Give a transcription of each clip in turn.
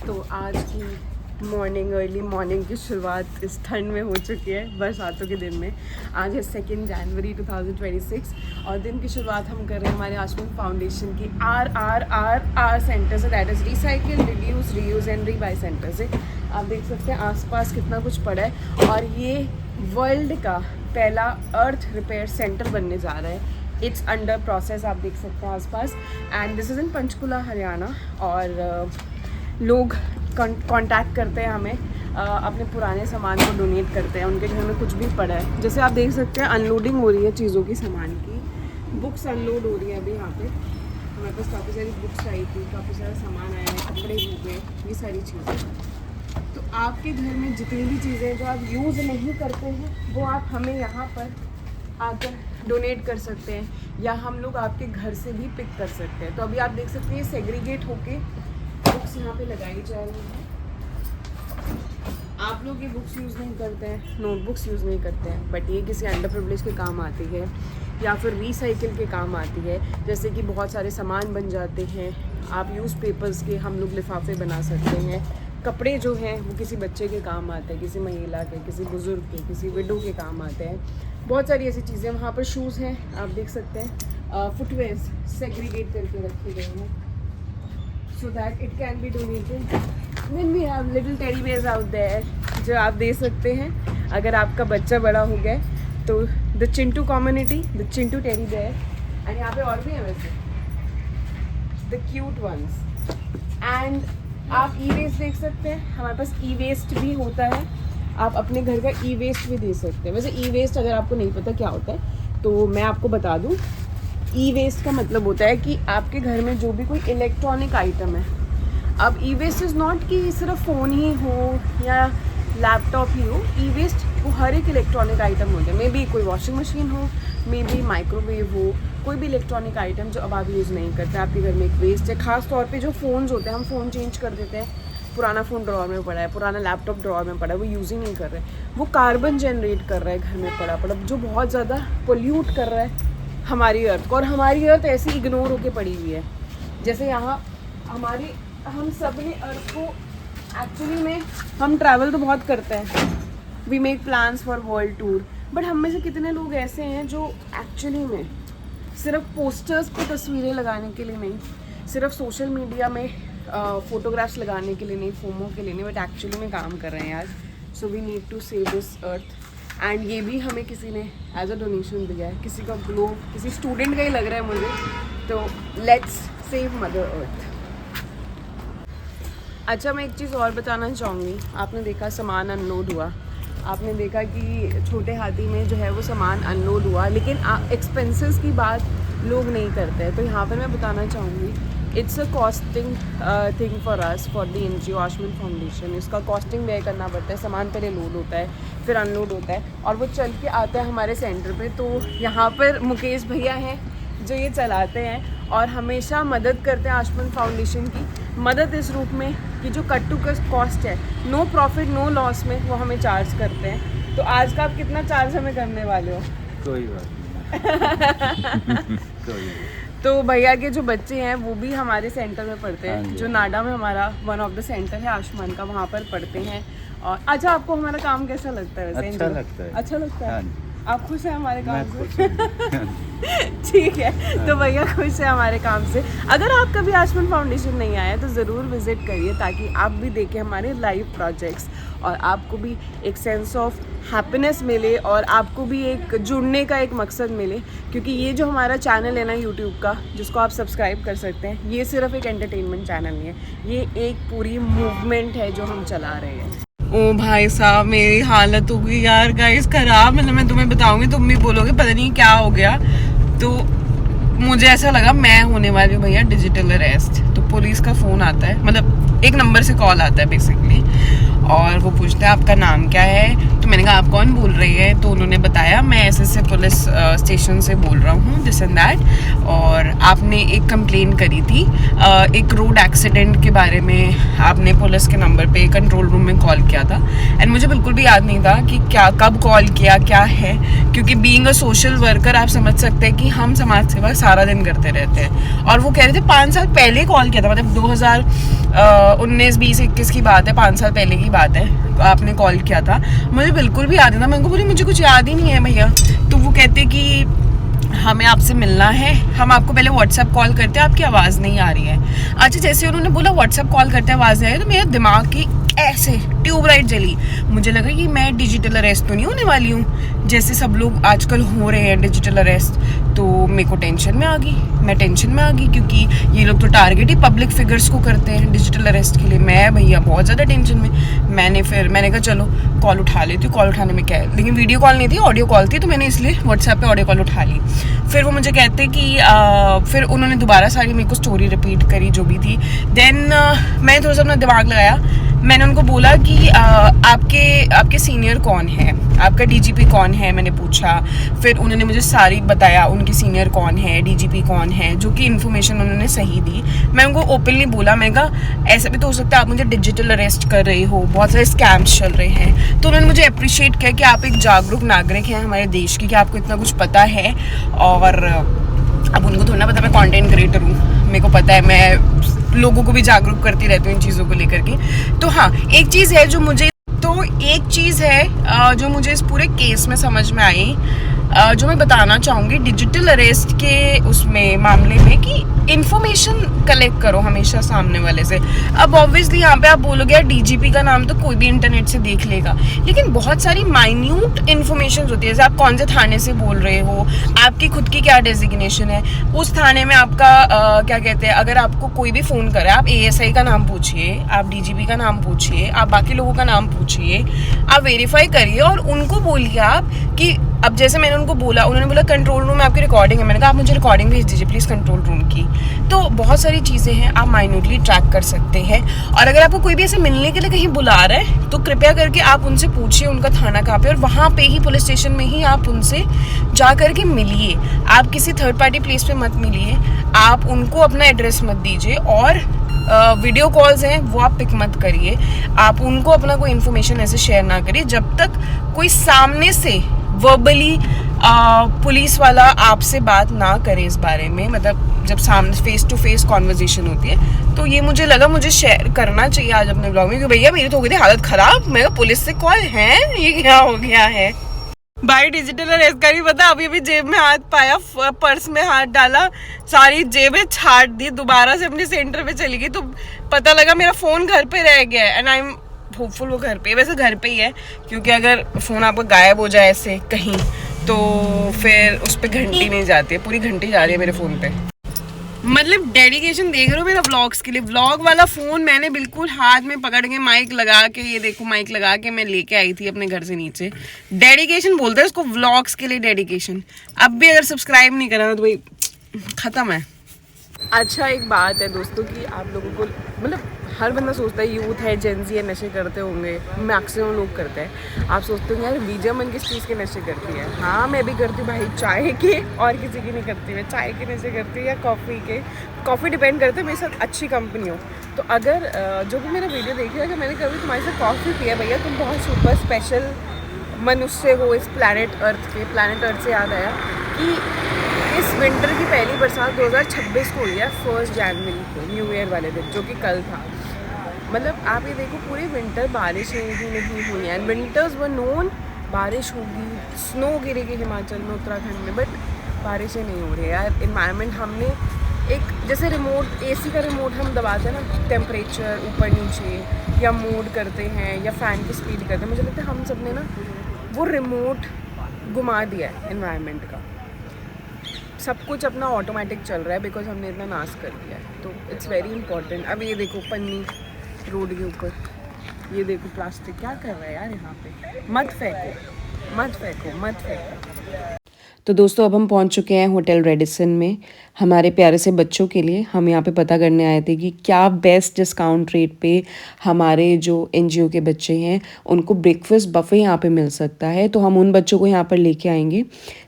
तो आज की अर्ली मॉर्निंग की शुरुआत इस ठंड में हो चुकी है, बरसातों के दिन में। आज है 2 जनवरी 2026 और दिन की शुरुआत हम कर रहे हैं हमारे आशुमन फाउंडेशन की RRRR सेंटर से, that is recycle, reduce, reuse and rebuy centre से। आप देख सकते हैं आसपास कितना कुछ पड़ा है और ये वर्ल्ड का पहला अर्थ रिपेयर सेंटर बनने जा रहा है। इट्स अंडर प्रोसेस, आप देख सकते हैं आसपास। And this is in Panchkula Haryana. और लोग कांटेक्ट करते हैं हमें, अपने पुराने सामान को डोनेट करते हैं। उनके घर में कुछ भी पड़ा है, जैसे आप देख सकते हैं अनलोडिंग हो रही है चीज़ों की, सामान की। बुक्स अनलोड हो रही है अभी यहाँ पे। हमारे पास काफ़ी सारी बुक्स आई थी, काफ़ी सारा सामान आया है, कपड़े हो गए, ये सारी चीज़ें। तो आपके घर में जितनी भी चीज़ें जो आप यूज़ नहीं करते हैं वो आप हमें यहाँ पर आकर डोनेट कर सकते हैं, या हम लोग आपके घर से भी पिक कर सकते हैं। तो अभी आप देख सकते हैं ये सेग्रीगेट होके बुक्स यहाँ पे लगाई जा रही हैं। आप लोग ये बुक्स यूज़ नहीं करते हैं, नोटबुक्स यूज़ नहीं करते हैं, बट ये किसी अंडर प्रिविलेज के काम आती है या फिर रिसाइकिल के काम आती है। जैसे कि बहुत सारे सामान बन जाते हैं, आप यूज़ पेपर्स के हम लोग लिफाफे बना सकते हैं। कपड़े जो हैं वो किसी बच्चे के काम आते हैं, किसी महिला के, किसी बुज़ुर्ग के, किसी विडो के काम आते हैं। बहुत सारी ऐसी चीज़ें। वहाँ पर शूज़ हैं, आप देख सकते हैं, फुटवेयर्स सेग्रीगेट करके रखे गए हैं so that it can be donated. Then we have little teddy bears out there जो आप दे सकते हैं अगर आपका बच्चा बड़ा हो गया तो। The Chintu community, the Chintu teddy bear. And यहाँ पे और भी हैं वैसे, द क्यूट वंस। एंड आप ई वेस्ट देख सकते हैं, हमारे पास ई वेस्ट भी होता है। आप अपने घर का ई वेस्ट भी दे सकते हैं। वैसे ई वेस्ट अगर आपको नहीं पता क्या होता है तो मैं आपको बता दूँ। ई वेस्ट का मतलब होता है कि आपके घर में जो भी कोई इलेक्ट्रॉनिक आइटम है, अब ई वेस्ट इज़ नॉट कि सिर्फ फ़ोन ही हो या लैपटॉप ही हो। ई वेस्ट वो हर एक इलेक्ट्रॉनिक आइटम होता है। मे बी कोई वॉशिंग मशीन हो, मे बी माइक्रोवेव हो, कोई भी इलेक्ट्रॉनिक आइटम जो अब आप यूज़ नहीं करते, आपके घर में एक वेस्ट है। ख़ास तौर पे जो फ़ोन्स होते हैं, हम फ़ोन चेंज कर देते हैं, पुराना फ़ोन ड्रॉअर में पड़ा है, पुराना लैपटॉप ड्रॉअर में पड़ा है, वो यूज़ ही नहीं कर रहे, वो कार्बन जनरेट कर रहा है घर में पड़ा जो बहुत ज़्यादा पोल्यूट कर रहा है हमारी अर्थ को। और हमारी अर्थ ऐसी इग्नोर होके पड़ी हुई है। जैसे यहाँ हम सब ने अर्थ को एक्चुअली में, हम ट्रैवल तो बहुत करते हैं, we make plans for world tour, but हम में से कितने लोग ऐसे हैं जो एक्चुअली में सिर्फ पोस्टर्स पे तस्वीरें लगाने के लिए नहीं, सिर्फ सोशल मीडिया में फ़ोटोग्राफ्स लगाने के लिए नहीं, फोमो के लिए नहीं, बट एक्चुअली में काम कर रहे हैं यार। So we need to save this earth. And ये भी हमें किसी ने एज अ डोनेशन दिया है, किसी का ग्लो, किसी स्टूडेंट का ही लग रहा है मुझे। तो लेट्स सेव मदर अर्थ। अच्छा, मैं एक चीज़ और बताना चाहूँगी। आपने देखा सामान अनलोड हुआ, आपने देखा कि छोटे हाथी में जो है वो सामान अनलोड हुआ, लेकिन एक्सपेंसेस की बात लोग नहीं करते हैं। तो यहाँ पर मैं बताना चाहूँगी, it's a costing thing for us, for the NGO Ashuman foundation. इसका कॉस्टिंग व्यय करना पड़ता है। सामान पहले लोड होता है, फिर अनलोड होता है और वो चल के आता है हमारे सेंटर पे। तो यहाँ पर मुकेश भैया हैं जो ये चलाते हैं और हमेशा मदद करते हैं आशुमन फाउंडेशन की। मदद इस रूप में कि जो कट टू कॉस्ट है, नो प्रॉफिट नो लॉस में, वो हमें चार्ज करते हैं। तो आज का आप कितना चार्ज हमें करने वाले हो? कोई बात नहीं। कोई तो भैया के जो बच्चे हैं वो भी हमारे सेंटर में पढ़ते हैं, हाँ जो नाडा में हमारा वन ऑफ द सेंटर है आशुमन का, वहाँ पर पढ़ते हैं। और अच्छा, आपको हमारा काम कैसा लगता है? वैसे अच्छा लगता है। अच्छा लगता है। हाँ, आप खुश हैं हमारे काम मैं से? ठीक है, तो भैया खुश है हमारे काम से। अगर आप कभी आशुमन फाउंडेशन नहीं आए तो ज़रूर विज़िट करिए, ताकि आप भी देखें हमारे लाइव प्रोजेक्ट्स और आपको भी एक सेंस ऑफ हैप्पीनेस मिले और आपको भी एक जुड़ने का एक मकसद मिले। क्योंकि ये जो हमारा चैनल है ना यूट्यूब का, जिसको आप सब्सक्राइब कर सकते हैं, ये सिर्फ एक एंटरटेनमेंट चैनल नहीं है, ये एक पूरी मूवमेंट है जो हम चला रहे हैं। ओ भाई साहब, मेरी हालत हो गई यार गाइस खराब। मतलब मैं तुम्हें बताऊंगी, तुम भी बोलोगे पता नहीं क्या हो गया। तो मुझे ऐसा लगा मैं होने वाली हूँ भैया डिजिटल अरेस्ट। तो पुलिस का फ़ोन आता है, मतलब एक नंबर से कॉल आता है बेसिकली, और वो पूछते हैं आपका नाम क्या है। तो मैंने कहा आप कौन बोल रही है, तो उन्होंने बताया मैं ऐसे पुलिस स्टेशन से बोल रहा हूँ, दिस एंड दैट, और आपने एक कंप्लेन करी थी एक रोड एक्सीडेंट के बारे में, आपने पुलिस के नंबर पे कंट्रोल रूम में कॉल किया था। एंड मुझे बिल्कुल भी याद नहीं था कि क्या कब कॉल किया क्या है, क्योंकि बीइंग अ सोशल वर्कर आप समझ सकते हैं कि हम समाज सेवा सारा दिन करते रहते हैं। और वो कह रहे थे 5 साल पहले कॉल किया था, मतलब 2019, 20, 21 की बात है, 5 साल पहले की बात है, आपने कॉल किया था। मुझे बिल्कुल भी याद नहीं था। मैं उनको बोली मुझे कुछ याद ही नहीं है भैया। तो वो कहते कि हमें आपसे मिलना है, हम आपको पहले व्हाट्सएप कॉल करते हैं, आपकी आवाज़ नहीं आ रही है। अच्छा, जैसे उन्होंने बोला व्हाट्सएप कॉल करते हैं आवाज़ नहीं आ रही, तो मेरे दिमाग की ऐसे ट्यूबलाइट जली। मुझे लगा कि मैं डिजिटल अरेस्ट तो नहीं होने वाली हूँ, जैसे सब लोग आजकल हो रहे हैं डिजिटल अरेस्ट। तो मेरे को टेंशन में आ गई, मैं टेंशन में आ गई, क्योंकि ये लोग तो टारगेट ही पब्लिक फिगर्स को करते हैं डिजिटल अरेस्ट के लिए। मैं भैया बहुत ज़्यादा टेंशन में। मैंने कहा चलो कॉल उठा लेती हूँ। कॉल उठाने में क्या है, लेकिन वीडियो कॉल नहीं थी, ऑडियो कॉल थी, तो मैंने इसलिए व्हाट्सएप पे ऑडियो कॉल उठा ली। फिर वो मुझे कहते कि फिर उन्होंने दोबारा सारी मेरे को स्टोरी रिपीट करी जो भी थी। देन मैंने थोड़ा सा अपना दिमाग लगाया। मैंने उनको बोला कि आपके सीनियर कौन है, आपका डीजीपी कौन है, मैंने पूछा। फिर उन्होंने मुझे सारी बताया उनके सीनियर कौन है, डीजीपी कौन है, जो कि इन्फॉर्मेशन उन्होंने सही दी। मैं उनको ओपनली बोला, मैं कहा ऐसा भी तो हो सकता है आप मुझे डिजिटल अरेस्ट कर रहे हो, बहुत सारे स्कैम्स चल रहे हैं। तो उन्होंने मुझे अप्रिशिएट किया कि आप एक जागरूक नागरिक हैं हमारे देश की, कि आपको इतना कुछ पता है। और अब उनको थोड़ा ना पता मैं कंटेंट क्रिएटर हूँ, मेरे को पता है, मैं लोगों को भी जागरूक करती रहती हूँ इन चीज़ों को लेकर के। तो हाँ, एक चीज़ है जो मुझे इस पूरे केस में समझ में आई, जो मैं बताना चाहूँगी डिजिटल अरेस्ट के उसमें मामले में, कि इन्फॉर्मेशन कलेक्ट करो हमेशा सामने वाले से। अब ऑब्वियसली यहाँ पे आप बोलोगे यार डीजीपी का नाम तो कोई भी इंटरनेट से देख लेगा, लेकिन बहुत सारी माइन्यूट इन्फॉर्मेशन होती है, जैसे आप कौन से थाने से बोल रहे हो, आपकी खुद की क्या डेजिग्नेशन है, उस थाने में आपका क्या कहते हैं, अगर आपको कोई भी फ़ोन करे आप ASI का नाम पूछिए, आप DGP का नाम पूछिए, आप बाकी लोगों का नाम पूछिए, आप वेरीफाई करिए और उनको बोलिए आप कि अब जैसे मैंने उनको बोला, उन्होंने बोला कंट्रोल रूम में आपकी रिकॉर्डिंग है, मैंने कहा आप मुझे रिकॉर्डिंग भेज दीजिए प्लीज़ कंट्रोल रूम की। तो बहुत सारी चीज़ें हैं, आप माइन्यूटली ट्रैक कर सकते हैं। और अगर आपको कोई भी ऐसे मिलने के लिए कहीं बुला रहा है तो कृपया करके आप उनसे पूछिए उनका थाना कहाँ पे, और वहाँ पे ही पुलिस स्टेशन में ही आप उनसे जा करके मिलिए। आप किसी थर्ड पार्टी प्लेस पे मत मिलिए, आप उनको अपना एड्रेस मत दीजिए, और वीडियो कॉल्स हैं वो आप पिक मत करिए, आप उनको अपना कोई इन्फॉर्मेशन ऐसे शेयर ना करिए जब तक कोई सामने से वर्बली पुलिस वाला आपसे बात ना करे इस बारे में। मतलब जब सामने फेस टू फेस कॉन्वर्जेशन होती है, तो ये मुझे लगा मुझे शेयर करना चाहिए आज अपने ब्लॉग में, कि भैया मेरी तो हो गई थी हालत ख़राब, मैं पुलिस से कॉल है, ये क्या हो गया है भाई। डिजिटल अरेस्ट का नहीं पता, अभी अभी जेब में हाथ पाया, पर्स में हाथ डाला, सारी जेबें छाट दी, दोबारा से अपने सेंटर पे चली गई, तो पता लगा मेरा फ़ोन घर पे रह गया है। एंड आई एम होपफुल वो घर पे, वैसे घर पे ही है, क्योंकि अगर फ़ोन आपका गायब हो जाए ऐसे कहीं तो फिर उस पर घंटी नहीं जाती है, पूरी घंटी जा रही है मेरे फ़ोन पे। मतलब डेडिकेशन देख रहे हो मेरा व्लॉग्स के लिए। व्लॉग वाला फ़ोन मैंने बिल्कुल हाथ में पकड़ के माइक लगा के, ये देखो माइक लगा के मैं लेके आई थी अपने घर से नीचे। डेडिकेशन बोलते हैं उसको, व्लॉग्स के लिए डेडिकेशन। अब भी अगर सब्सक्राइब नहीं करा तो भाई ख़त्म है। अच्छा, एक बात है दोस्तों कि आप लोगों को, मतलब हर बंदा सोचता है यूथ है, जेंजी है, नशे करते होंगे, मैक्सिमम लोग करते हैं। आप सोचते हो यार विजय मन किस चीज़ के नशे करती है। हाँ, मैं भी करती हूँ भाई, चाय के, और किसी की नहीं करती, मैं चाय के नशे करती हूँ या कॉफ़ी के। कॉफ़ी डिपेंड करता है मेरे साथ अच्छी कंपनी हो तो। अगर जो भी मेरा वीडियो देखिएगा, अगर मैंने कभी तुम्हारे साथ कॉफ़ी पिया भैया, तुम बहुत सुपर स्पेशल मनुष्य हो इस प्लैनेट अर्थ के। प्लैनेट अर्थ से याद आया कि इस विंटर की पहली बरसात 2026 को हुई है, 1 जनवरी को, न्यू ईयर वाले दिन, जो कि कल था। मतलब आप ये देखो पूरे विंटर बारिशें ही नहीं हुई हैं। विंटर्स वर नोन, बारिश होगी, स्नो गिरेगी हिमाचल में, उत्तराखंड में, बट बारिशें नहीं हो रही है यार। इन्वायरमेंट हमने एक जैसे रिमोट, AC का रिमोट हम दबाते हैं ना, टेम्परेचर ऊपर नीचे या मोड करते हैं या फ़ैन की स्पीड करते हैं, मुझे लगता है हम सब ने ना वो रिमोट घुमा दिया है इन्वायरमेंट का। सब कुछ अपना ऑटोमेटिक चल रहा है बिकॉज हमने इतना नाश कर दिया है। तो इट्स वेरी इंपॉर्टेंट। अब ये देखो पन्नी रोड के ऊपर, ये देखो प्लास्टिक क्या कर रहा है यार यहाँ पे। मत फेंको, मत फेंको, मत फेंको। तो दोस्तों अब हम पहुंच चुके हैं होटल रेडिसन में हमारे प्यारे से बच्चों के लिए। हम यहाँ पे पता करने आए थे कि क्या बेस्ट डिस्काउंट रेट पे हमारे जो एनजीओ के बच्चे हैं उनको ब्रेकफास्ट बफे यहाँ पे मिल सकता है। तो हम उन बच्चों को यहाँ पर लेके आएंगे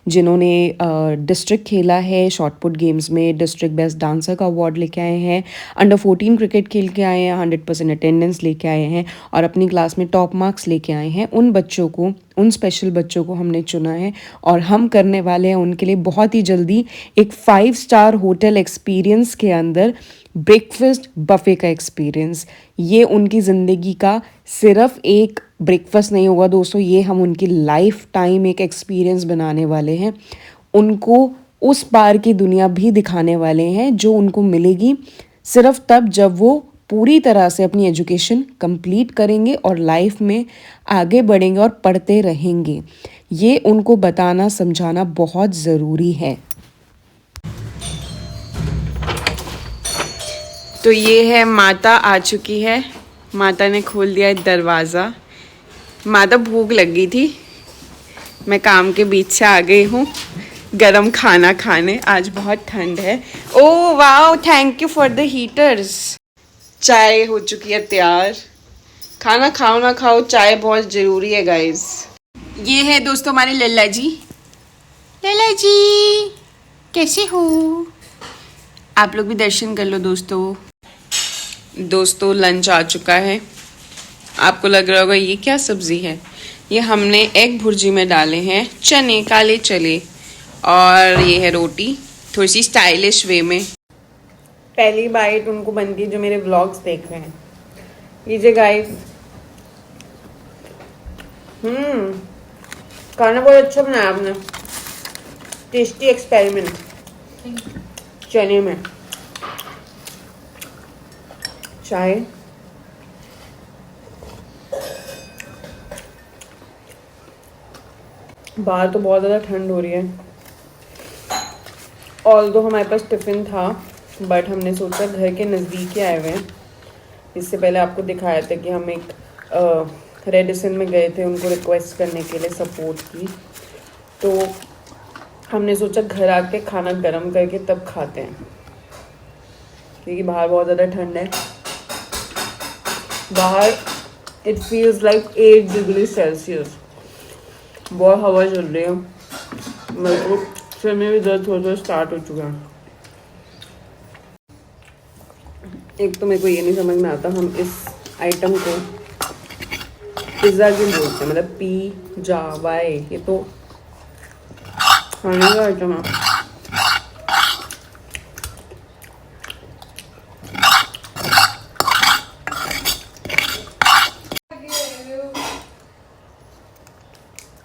जिन्होंने डिस्ट्रिक्ट खेला है शॉटपुट गेम्स में, डिस्ट्रिक्ट बेस्ट डांसर का अवार्ड लेके आए हैं, अंडर 14 क्रिकेट खेल के आए हैं, 100% अटेंडेंस लेके आए हैं और अपनी क्लास में टॉप मार्क्स लेके आए हैं। उन बच्चों को, उन स्पेशल बच्चों को हमने चुना है और हम करने वाले हैं उनके लिए बहुत ही जल्दी एक 5 स्टार होटल एक्सपीरियंस के अंदर ब्रेकफास्ट बफे का एक्सपीरियंस। ये उनकी ज़िंदगी का सिर्फ एक ब्रेकफास्ट नहीं होगा दोस्तों, ये हम उनकी लाइफ टाइम एक एक्सपीरियंस बनाने वाले हैं। उनको उस पार की दुनिया भी दिखाने वाले हैं जो उनको मिलेगी सिर्फ तब जब वो पूरी तरह से अपनी एजुकेशन कंप्लीट करेंगे और लाइफ में आगे बढ़ेंगे और पढ़ते रहेंगे। ये उनको बताना समझाना बहुत ज़रूरी है। तो ये है माता आ चुकी है, माता ने खोल दिया है दरवाज़ा। माता भूख लग गई थी, मैं काम के बीच से आ गई हूँ गरम खाना खाने। आज बहुत ठंड है। Oh wow, thank you for the heaters. चाय हो चुकी है तैयार। खाना खाओ ना खाओ, चाय बहुत ज़रूरी है गाइस। ये है दोस्तों हमारे लल्ला जी। लल्ला जी कैसे हो? आप लोग भी दर्शन कर लो दोस्तों। दोस्तों लंच आ चुका है। आपको लग रहा होगा ये क्या सब्ज़ी है। ये हमने एग भुर्जी में डाले हैं चने, काले चने, और ये है रोटी थोड़ी सी स्टाइलिश वे में। पहली बाइट उनको बनती है जो मेरे व्लॉग्स देख रहे हैं। लीजिए गाइस। खाना बहुत अच्छा बनाया आपने। टेस्टी एक्सपेरिमेंट चने में। चाय बाहर तो बहुत ज़्यादा ठंड हो रही है। ऑल्दो हमारे पास टिफ़िन था बट हमने सोचा घर के नज़दीक ही आए हुए हैं। इससे पहले आपको दिखाया था कि हम एक रेडिसन में गए थे उनको रिक्वेस्ट करने के लिए सपोर्ट की। तो हमने सोचा घर आके खाना गर्म करके तब खाते हैं क्योंकि बाहर बहुत ज़्यादा ठंड है। बाहर it feels like 8 degree Celsius. बहुत हवा चल रही है। मेरे को सिर में भी दर्द थोड़ा स्टार्ट हो चुका है। एक तो मेरे को ये नहीं समझ में आता हम इस आइटम को पिज़्ज़ा क्यों बोलते हैं, मतलब पिज़्ज़ा वाई, ये तो खाने का आइटम है।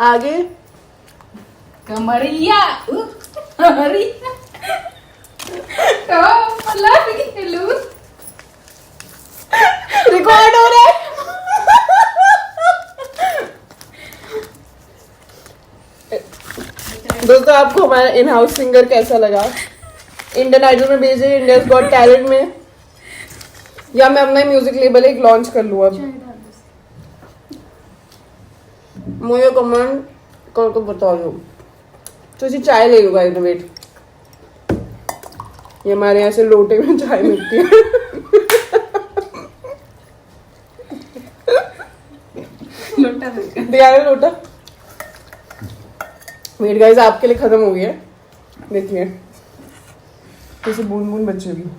आगे कमरिया कमरिया तो मतलब हेलो रिकॉर्ड हो रहा है। दोस्तों आपको हमारा इन हाउस सिंगर कैसा लगा? इंडियन आइडल में भेजे, इंडियाज गॉट टैलेंट में, या मैं अपना म्यूजिक लेबल एक लॉन्च कर लूँ अब? मुझे कमेंट करके बता दो। तो इसी चाय ले लूँगा इनोवेट। ये हमारे यहाँ से लोटे में चाय मिलती है। लोटा दिया लोटा। वेट गाइस आपके लिए खत्म हो गया। देखिए कैसे बूंद बूंद बचेगी।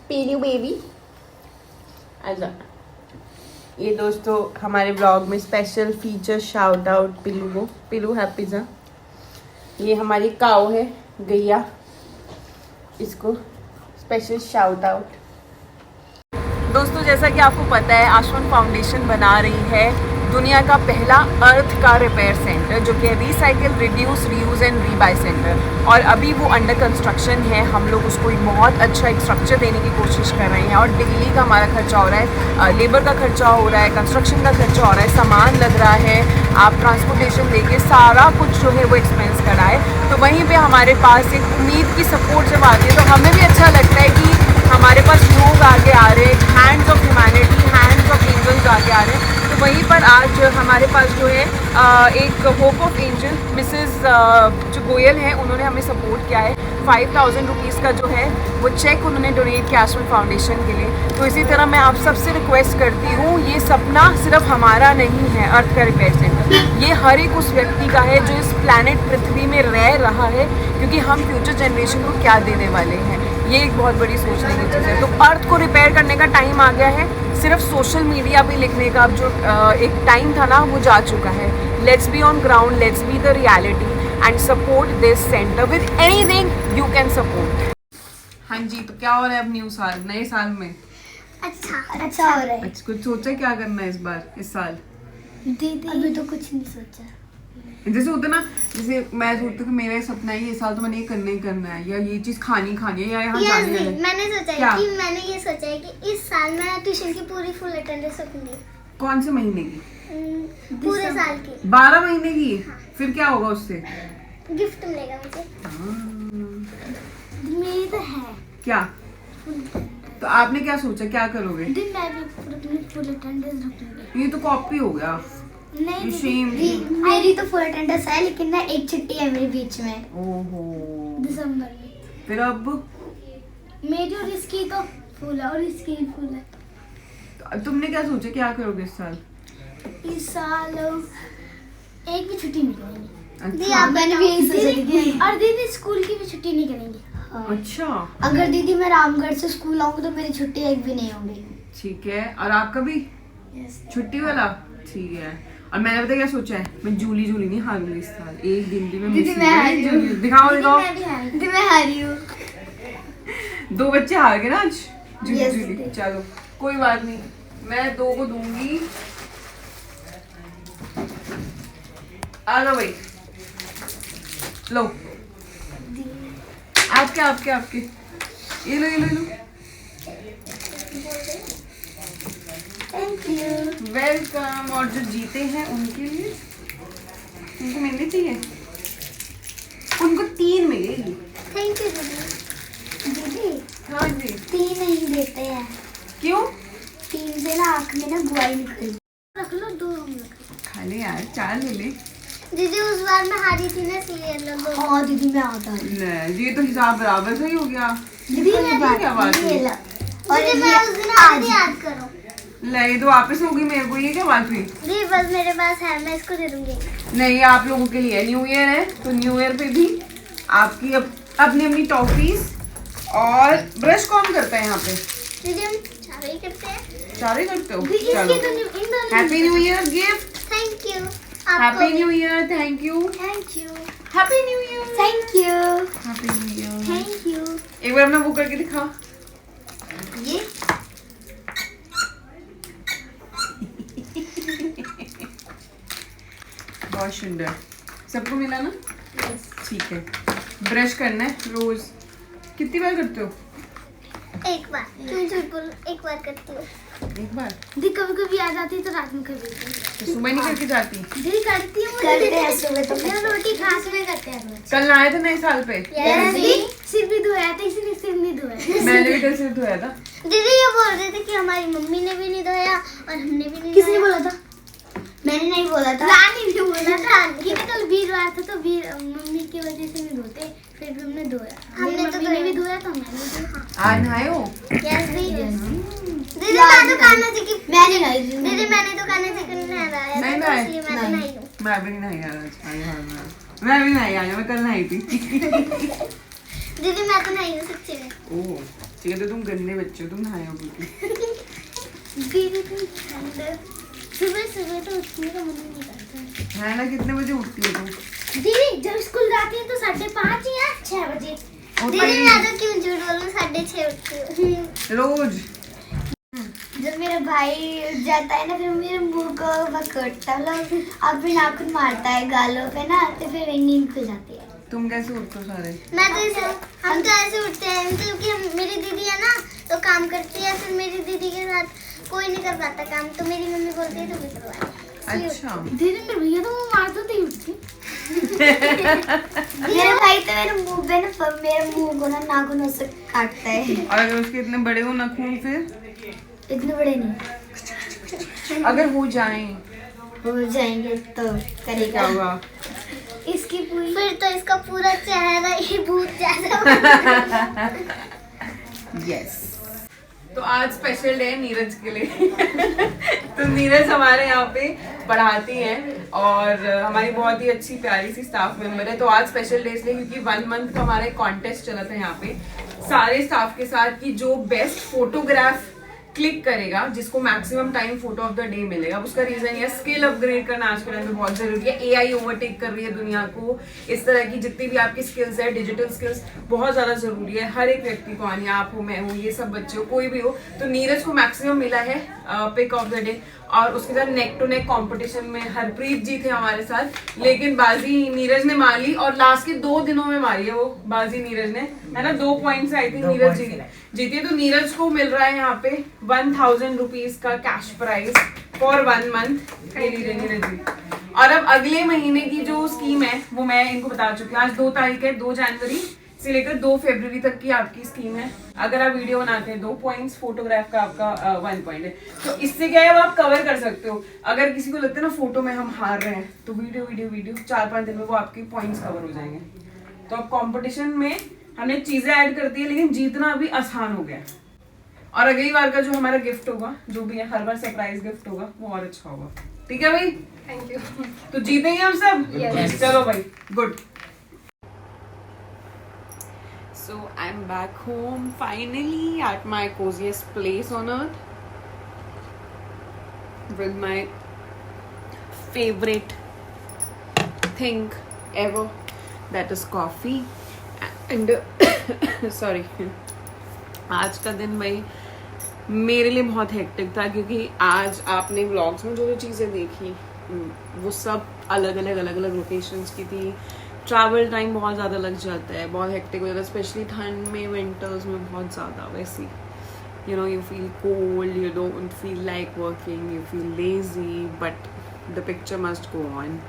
पीलू बेबी आजा। ये दोस्तों हमारे ब्लॉग में स्पेशल फीचर शाउट आउट पिलू को। पिलू है पिज़्ज़ा। ये हमारी काऊ है गैया, इसको स्पेशल शाउट आउट। दोस्तों जैसा कि आपको पता है आश्वन फाउंडेशन बना रही है दुनिया का पहला अर्थ का रिपेयर सेंटर जो कि recycle, reduce, reuse and rebuy centre, और अभी वो अंडर कंस्ट्रक्शन है। हम लोग उसको एक बहुत अच्छा एक स्ट्रक्चर देने की कोशिश कर रहे हैं और दिल्ली का हमारा खर्चा हो रहा है, लेबर का खर्चा हो रहा है, कंस्ट्रक्शन का खर्चा हो रहा है, सामान लग रहा है, आप ट्रांसपोर्टेशन देके सारा कुछ जो है वो एक्सपेंस कराए। तो वहीं पर हमारे पास एक उम्मीद की सपोर्ट जब आती है तो हमें भी अच्छा लगता है कि हमारे पास लोग आगे आ रहे हैं। Hands of humanity, hands thousands of angels आगे आ रहे हैं। तो वहीं पर आज हमारे पास जो है एक होप ऑफ एंजल मिसेस जो गोयल है, उन्होंने हमें सपोर्ट किया है। 5000 रुपीज़ का जो है वो चेक उन्होंने डोनेट किया आश्रम फाउंडेशन के लिए। तो इसी तरह मैं आप सबसे रिक्वेस्ट करती हूँ, ये सपना सिर्फ हमारा नहीं है अर्थ का रिपेयर सेंटर, ये हर एक उस व्यक्ति का है जो इस प्लैनेट पृथ्वी में रह रहा है, क्योंकि हम फ्यूचर जनरेशन को क्या देने वाले हैं, ये एक बहुत बड़ी सोचने की चीज़ है। तो अर्थ को रिपेयर करने का टाइम आ गया है। सिर्फ सोशल मीडिया पे लिखने का अब जो एक टाइम था ना, वो जा चुका है। Let's be on ground, let's be the reality and support this centre with anything you can support. हाँ जी, तो क्या हो रहा है अब न्यू साल, नए साल में? अच्छा हो रहा है। अच्छा, कुछ सोचा क्या करना है इस बार, इस साल? दीदी अभी तो कुछ नहीं सोचा। जैसे होता ना, जैसे मैं सोचती हूँ कि मेरा सपना है ये साल तो मैंने ये करना ही करना है, या ये चीज खानी है, या यहाँ जाना है। मैंने सोचा क्या? है कि मैंने ये सोचा है कि इस साल मैं ट्यूशन की पूरी फुल अटेंडेंस रखूंगी। कौन से महीने की? पूरे साल की 12 महीने की। फिर क्या होगा उससे? गिफ्ट मिलेगा मुझे। मेरी तो है। क्या? तो आपने क्या सोचा, क्या करोगे? दीदी मैं भी फुल अटेंडेंस रखूंगी। ये तो कॉपी हो गया। नहीं Shame. दीदी, मेरी तो फुल अटेंडेंस है, लेकिन ना एक छुट्टी है मेरे बीच में ओहो। दिसंबर में। फिर अब मेरी और इसकी तो फुल है और इसकी भी फुल है। तो तुमने क्या सोचा, क्या करोगे इस साल? इस साल एक भी छुट्टी नहीं करेंगे। दी अच्छा। आप मैंने भी यही सोचा दीदी, थी। और दीदी स्कूल की भी छुट्टी नहीं करेंगे। अच्छा, अगर दीदी मैं रामगढ़ से स्कूल आऊंगी तो मेरी छुट्टी एक भी नहीं होगी। ठीक है। और आपका भी छुट्टी वाला? ठीक है। और मैंने पता क्या सोचा है, मैं जूली नहीं हारूंगी इस साल, एक दिन भी मैं दीदी, miss मैं नहीं हारी हूँ। करूंगी। दिखाओ मैं भी हारी। दीदी मैं हारी हूँ। 2 बच्चे हार गए ना आज। जूली Yes, जूली, दीदी। चलो कोई बात नहीं, मैं 2 को दूंगी। आ लो भाई, लो आपके ये लो। Thank you. वेलकम। और जो जीते हैं उनके लिए, उनको मिलनी चाहिए, उनको 3 मिलेगी। थैंक यू दीदी। दीदी हाँ जी। 3 नहीं देते हैं। क्यों? 3 से ना आँख में ना बुआई निकली। रख लो 2 हम लोग। खा ले यार, 4 ले ले। दीदी उस बार मैं हारी थी ना, इसलिए लोग। हाँ दीदी मैं आता हूँ। नहीं, ये तो हिसाब बराबर सही हो गया। दीदी ये मैं क्या बात ये हुई? ला। और दीदी मैं उस दिन आज आज याद करो। नहीं तो वापस होगी मेरे को, ये क्या बात हुई? दीदी बस मेरे पास है, मैं इसको दे दूंगी। नहीं, आप लोगों के लिए न्यू ईयर है, तो न्यू ईयर पे भी आपकी अपनी टॉफीज और ब्रश कौन करता है यहाँ पे? दीदी हम चारों ही करते हैं। 4 ही करते हो? दीदी चलो, इसके तो इन दोनों। Happy new year gift. Thank you. Happy new year, thank you. Thank you. Happy new year. Thank you. Happy new year. Thank you. एक बार अपना वो करके दिखा। ये बहुत सुंदर। सबको मिला ना? ठीक है। ब्रश करना है रोज। कितनी बार करते हो? एक बार, तुम झूठ बोलो, एक बार करती हो। एक बार? दीदी कभी कभी आ जाती है तो रात में कर देती हूँ। तो सुबह नहीं करके जाती? दीदी करती हूँ। करते हैं सुबह तो मैं रोटी खास में करते हैं रोज। कल आए थे नए साल पे। दीदी सिर भी धोया था, इसलिए सिर नहीं धोया। मैंने भी कल सिर धोया था। दीदी ये बोल रहे थे कि हमारी मम्मी ने भी नहीं धोया और हमने भी नहीं किसने धोया। बोला था? मैंने नहीं बोला था। रानी ने बोला था कि कल वीर आया था तो वीर मम्मी की वजह से नहीं धोते, फिर भी हमने धोया। हमने मेरी तो मम्मी ने भी धोया। धोया तो मैंने भी धोया। आज नहाए हो? यस दीदी। दीदी याद मैं तो नहीं। कान्हा जी की मैंने नहीं। दीदी मैंने तो कान्हा जी को नहलाया नहीं था, तो नहाए? इसलिए मैं तो नहीं। नहाई हूँ। मैं भी नहीं नहाई यार आज। मैं भी नहाई आज, मैं कल नहाई थी। दीदी मैं तो नहाई हूँ सच्ची में। ओह ठीक है, तो तुम गंदे बच्चे हो, तुम नहाए हो क्योंकि। दीदी तुम ठंडे सुबह तो उठने का मन नहीं करता। है ना? कितने बजे उठती हो तुम? दीदी जब स्कूल जाती है तो 5:30 या 6 बजे। ओ दीदी ताई, मैं तो क्यों झूठ बोलूं, 6:30 उठती हूँ। रोज? जब मेरा भाई उठ जाता है ना, फिर मेरे मुंह को पकड़ता है, मतलब अपने नाखून मारता है गालों पे ना, तो फिर नींद खुल जाती है। तुम कैसे उठते हो सारे? मैं तो ऐसे, हम तो ऐसे उठते हैं क्योंकि मेरी दीदी है ना तो काम करती है, फिर मेरी दीदी के साथ कोई नहीं कर पाता काम, तो मेरी मम्मी बोलती है तो भी करवा। अच्छा। दीदी मेरे भैया तो वो मारते थे उठती। मेरा भाई तो मेरे मुंह पे ना, मेरे मुंह को ना नाखूनों से काटता है। और अगर उसके इतने बड़े हो नाखून फिर? इतने बड़े नहीं। अगर हो जाएं हो जाएंगे तो तो करेगा क्या होगा? इसकी पूरी फिर तो इसका पूरा चेहरा ही भूत जैसा यस। तो आज स्पेशल डे है नीरज के लिए। तो नीरज हमारे यहाँ पे पढ़ाती है और हमारी बहुत ही अच्छी प्यारी सी स्टाफ मेंबर है। तो आज स्पेशल डे इसलिए क्योंकि 1 मंथ का हमारा एक कॉन्टेस्ट चला था यहाँ पे सारे स्टाफ के साथ कि जो बेस्ट फोटोग्राफ क्लिक करेगा, जिसको maximum time photo of the day मिलेगा। उसका रीजन ये स्किल अपग्रेड करना आज के टाइम में बहुत जरूरी है। एआई ओवरटेक कर रही है दुनिया को। इस तरह की जितनी भी आपकी स्किल्स है, डिजिटल स्किल्स बहुत ज्यादा जरूरी है हर एक व्यक्ति को आनी। आप हो, मैं हूँ, ये सब बच्चे हो, कोई भी हो। तो नीरज को मैक्सिमम मिला है पिक ऑफ द डे और उसके साथ नेक टू नेक कंपटीशन में हरप्रीत जी थे हमारे साथ, लेकिन बाजी नीरज ने मार ली और लास्ट के 2 दिनों में मारी है वो बाजी नीरज ने, है ना। 2 पॉइंट से आई थिंक नीरज जीती है। तो नीरज को मिल रहा है यहाँ पे 1000 रुपीज का cash prize for 1 month. Neeraj ji, और अब अगले महीने की जो स्कीम है वो मैं इनको बता चुकी हूँ। आज 2 तारीख है, 2 जनवरी से लेकर 2 फरवरी तक की आपकी स्कीम है। अगर आप वीडियो बनाते हैं 2 पॉइंट्स, फोटोग्राफ का आपका 1 पॉइंट है। तो इससे क्या है, वो आप कवर कर सकते हो। अगर किसी को लगता है ना फोटो में हम हार रहे हैं, तो वीडियो 4-5 दिन में वो आपके पॉइंट्स कवर हो जाएंगे। तो अब कॉम्पिटिशन में हमने चीजें ऐड कर दी है, लेकिन जीतना अभी आसान हो गया। और अगली बार का जो हमारा गिफ्ट होगा, जो भी है, हर बार सरप्राइज गिफ्ट होगा, वो और अच्छा होगा। ठीक है भाई? Thank you. तो जीतेंगे हम सब? Yes. चलो भाई, good. So I'm back home finally at my coziest place on earth with my favorite thing ever, that is coffee and sorry, आज का दिन भाई मेरे लिए बहुत हेक्टिक था क्योंकि आज आपने व्लॉग्स में जो जो चीज़ें देखी वो सब अलग अलग लोकेशंस की थी। ट्रैवल टाइम बहुत ज़्यादा लग जाता है, बहुत हेक्टिक हो जाता है, स्पेशली ठंड में, विंटर्स में बहुत ज़्यादा। वैसे you know, you feel cold, you don't feel like working, you feel lazy, but the picture must go on.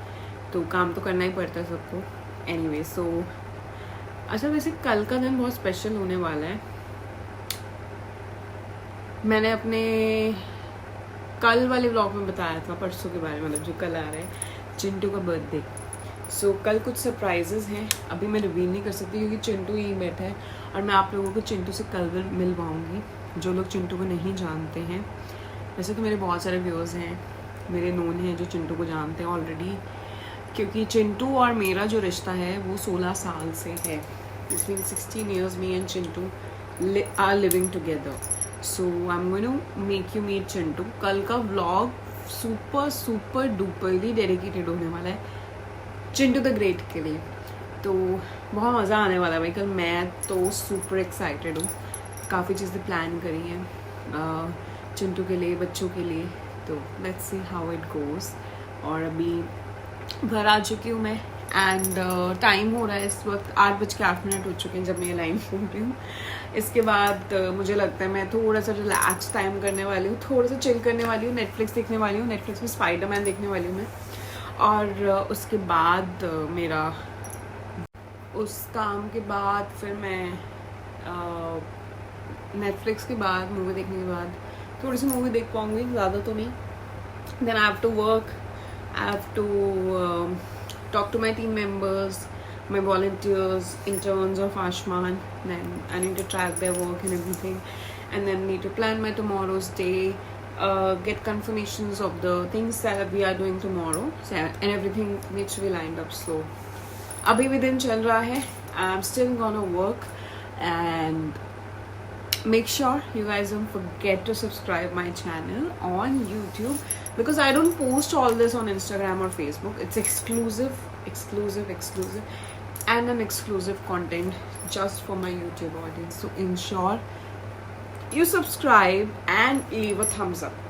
तो काम तो करना ही पड़ता है सबको। एनीवे, सो अच्छा, वैसे कल का दिन बहुत स्पेशल होने वाला है। मैंने अपने कल वाले व्लॉग में बताया था, परसों के बारे में, मतलब जो कल आ रहा है, चिंटू का बर्थडे। सो कल कुछ सरप्राइजेस हैं, अभी मैं रिवील नहीं कर सकती क्योंकि चिंटू यहीं बैठा है और मैं आप लोगों को चिंटू से कल मिलवाऊंगी। जो लोग चिंटू को नहीं जानते हैं, वैसे तो मेरे बहुत सारे व्यूअर्स हैं, मेरे नोन हैं जो चिंटू को जानते हैं ऑलरेडी, क्योंकि चिंटू और मेरा जो रिश्ता है वो 16 साल से है। It's been 16 years me and Chintu are living together. So I am going to make you meet Chintu. कल का व्लॉग सुपर डुपरली डेडिकेटेड होने वाला है चिंटू द ग्रेट के लिए। तो बहुत मज़ा आने वाला है भाई कल। मैं तो सुपर एक्साइटेड हूँ, काफ़ी चीज़ें प्लान करी हैं चिंटू के लिए, बच्चों के लिए। तो let's see how it goes. और अभी घर आ चुकी हूँ मैं एंड टाइम हो रहा है इस वक्त 8:08 हो चुके हैं जब मैं ये लाइन सुन रही हूँ। इसके बाद मुझे लगता है मैं थोड़ा सा रिलैक्स टाइम करने वाली हूँ, थोड़ा सा चिल करने वाली हूँ, नेटफ्लिक्स देखने वाली हूँ। नेटफ्लिक्स में स्पाइडरमैन देखने वाली हूँ मैं। और उसके बाद मेरा उस काम के बाद फिर मैं नेटफ्लिक्स के बाद, मूवी देखने के बाद थोड़ी सी मूवी देख पाऊँगी, ज़्यादा तो नहीं। Then I have to work, I have to talk to my team members, my volunteers, interns of Ashman. Then I need to track their work and everything, and then need to plan my tomorrow's day, get confirmations of the things that we are doing tomorrow, and everything needs to be lined up. So abhi bhi din chal raha hai, I'm still gonna work, and make sure you guys don't forget to subscribe my channel on YouTube, because I don't post all this on Instagram or Facebook. It's exclusive and an exclusive content just for my YouTube audience. So ensure you subscribe and leave a thumbs up.